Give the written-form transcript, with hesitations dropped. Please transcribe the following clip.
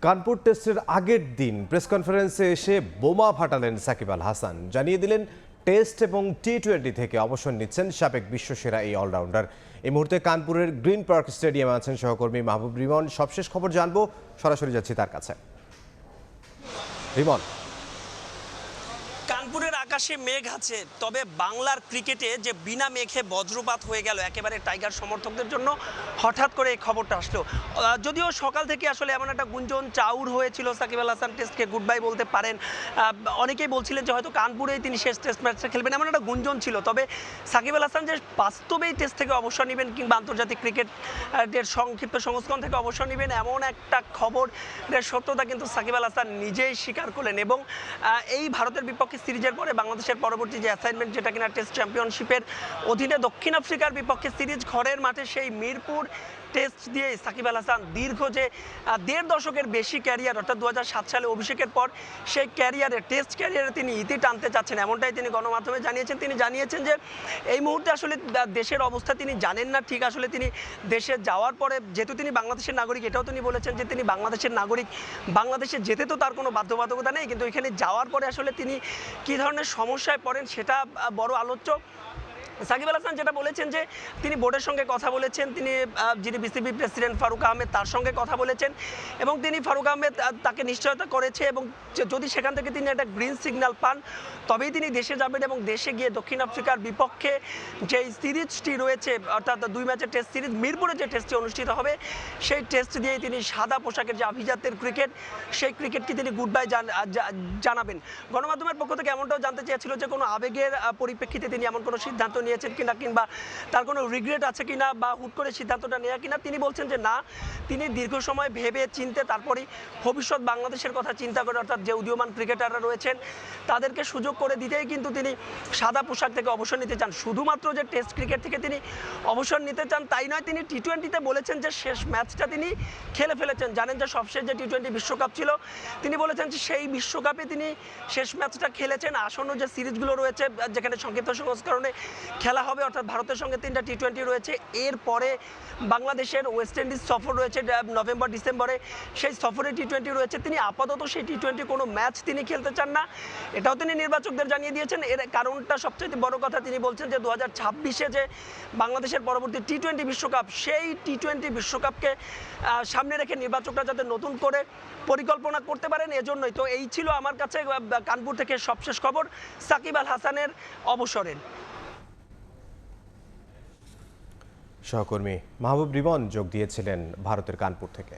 কানপুর টেস্টের আগের দিন প্রেস কনফারেন্সে এসে বোমা ফাটালেন সাকিব আল হাসান। জানিয়ে দিলেন টেস্ট এবং টি-20 থেকে অবসর নিচ্ছেন সাবেক বিশ্বসেরা এই অলরাউন্ডার। এই মুহূর্তে কানপুরের গ্রিন পার্ক স্টেডিয়ামে আছেন সহকর্মী মাহবুব রিমন। সবশেষ খবর জানবো, সরাসরি যাচ্ছি তার কাছে। রিমন, কানপুরের আকাশে মেঘ আছে, তবে বাংলার ক্রিকেটে যে বিনা মেঘে বজ্রপাত হয়ে গেল একেবারে টাইগার সমর্থকদের জন্য, হঠাৎ করে এই খবরটা আসলো। যদিও সকাল থেকে আসলে এমন একটা গুঞ্জন চাউর হয়েছিল সাকিব আল হাসান টেস্টকে গুড বাই বলতে পারেন। অনেকেই বলছিলেন যে হয়তো কানপুরেই তিনি শেষ টেস্ট ম্যাচটা খেলবেন, এমন একটা গুঞ্জন ছিল। তবে সাকিব আল হাসান যে বাস্তবেই টেস্ট থেকে অবসর নেবেন কিংবা আন্তর্জাতিক ক্রিকেটের সংক্ষিপ্ত সংস্করণ থেকে অবসর নেবেন, এমন একটা খবরের সত্যতা কিন্তু সাকিব আল হাসান নিজেই স্বীকার করলেন। এবং এই ভারতের বিপক্ষে সিরিজের পরে বাংলাদেশের পরবর্তী যে অ্যাসাইনমেন্ট, যেটা কিনা টেস্ট চ্যাম্পিয়নশিপের অধীনে দক্ষিণ আফ্রিকার বিপক্ষে সিরিজ, ঘরের মাঠে সেই মিরপুর টেস্ট দিয়ে সাকিব আল হাসান দীর্ঘ যে 1.5 দশকের বেশি ক্যারিয়ার, অর্থাৎ 2007 সালে অভিষেকের পর সেই ক্যারিয়ারে, টেস্ট ক্যারিয়ারে তিনি ইতি টানতে চাচ্ছেন, এমনটাই তিনি গণমাধ্যমে জানিয়েছেন। তিনি জানিয়েছেন যে এই মুহূর্তে আসলে দেশের অবস্থা তিনি জানেন না ঠিক। আসলে তিনি দেশে যাওয়ার পরে, যেহেতু তিনি বাংলাদেশের নাগরিক, এটাও তিনি বলেছেন যে তিনি বাংলাদেশের নাগরিক, বাংলাদেশে যেতে তো তার কোনো বাধ্যবাধকতা নেই, কিন্তু এখানে যাওয়ার পরে আসলে তিনি কী ধরনের সমস্যায় পড়েন সেটা বড় আলোচ্য। সাকিব আল হাসান যেটা বলেছেন যে তিনি বোর্ডের সঙ্গে কথা বলেছেন, তিনি যিনি বিসিবি প্রেসিডেন্ট ফারুক আহমেদ তার সঙ্গে কথা বলেছেন, এবং তিনি ফারুক আহমেদ তাকে নিশ্চয়তা করেছে, এবং যদি সেখান থেকে তিনি একটা গ্রিন সিগন্যাল পান তবেই তিনি দেশে যাবেন। এবং দেশে গিয়ে দক্ষিণ আফ্রিকার বিপক্ষে যে সিরিজটি রয়েছে, অর্থাৎ 2 ম্যাচের টেস্ট সিরিজ, মিরপুরে যে টেস্টটি অনুষ্ঠিত হবে সেই টেস্ট দিয়েই তিনি সাদা পোশাকের যে আভিজাত্যের ক্রিকেট, সেই ক্রিকেটকে তিনি গুড বাই জানাবেন। গণমাধ্যমের পক্ষ থেকে এমনটাও জানতে চেয়েছিল যে কোনো আবেগের পরিপ্রেক্ষিতে তিনি এমন কোনো সিদ্ধান্ত নিয়েছেন কিনা, কিংবা তার কোনো রিগ্রেট আছে কিনা, বা হুট করে সিদ্ধান্তটা নেওয়া কিনা। তিনি বলছেন যে না, তিনি দীর্ঘ সময় ভেবে চিনতে তারপরেই ভবিষ্যৎ বাংলাদেশের কথা চিন্তা করে, অর্থাৎ যে উদীয়মান ক্রিকেটাররা রয়েছেন তাদেরকে সুযোগ করে দিতেই কিন্তু তিনি সাদা পোশাক থেকে অবসর নিতে চান। শুধুমাত্র যে টেস্ট ক্রিকেট থেকে তিনি অবসর নিতে চান তাই নয়, তিনি টি-20তে বলেছেন যে শেষ ম্যাচটা তিনি খেলে ফেলেছেন। জানেন যে সবশেষ যে টি-20 বিশ্বকাপ ছিল, তিনি বলেছেন যে সেই বিশ্বকাপে তিনি শেষ ম্যাচটা খেলেছেন। আসন্ন যে সিরিজগুলো রয়েছে যেখানে সংক্ষিপ্ত সংস্করণে খেলা হবে, অর্থাৎ ভারতের সঙ্গে 3টা টি-20 রয়েছে, এরপরে বাংলাদেশের ওয়েস্ট ইন্ডিজ সফর রয়েছে নভেম্বর ডিসেম্বরে, সেই সফরে টি-20 রয়েছে। তিনি আপাতত সেই টি-20 কোনো ম্যাচ তিনি খেলতে চান না, এটাও তিনি নির্বাচকদের জানিয়ে দিয়েছেন। এর কারণটা সবচেয়ে বড় কথা, তিনি বলছেন যে 2026-এ যে বাংলাদেশের পরবর্তী টি-20 বিশ্বকাপ, সেই টি-20 বিশ্বকাপকে সামনে রেখে নির্বাচকরা যাতে নতুন করে পরিকল্পনা করতে পারেন, এজন্যই। তো এই ছিল আমার কাছে কানপুর থেকে সবশেষ খবর সাকিব আল হাসানের অবসরের। সহকর্মী মাহবুব রিমন যোগ দিয়েছিলেন ভারতের কানপুর থেকে।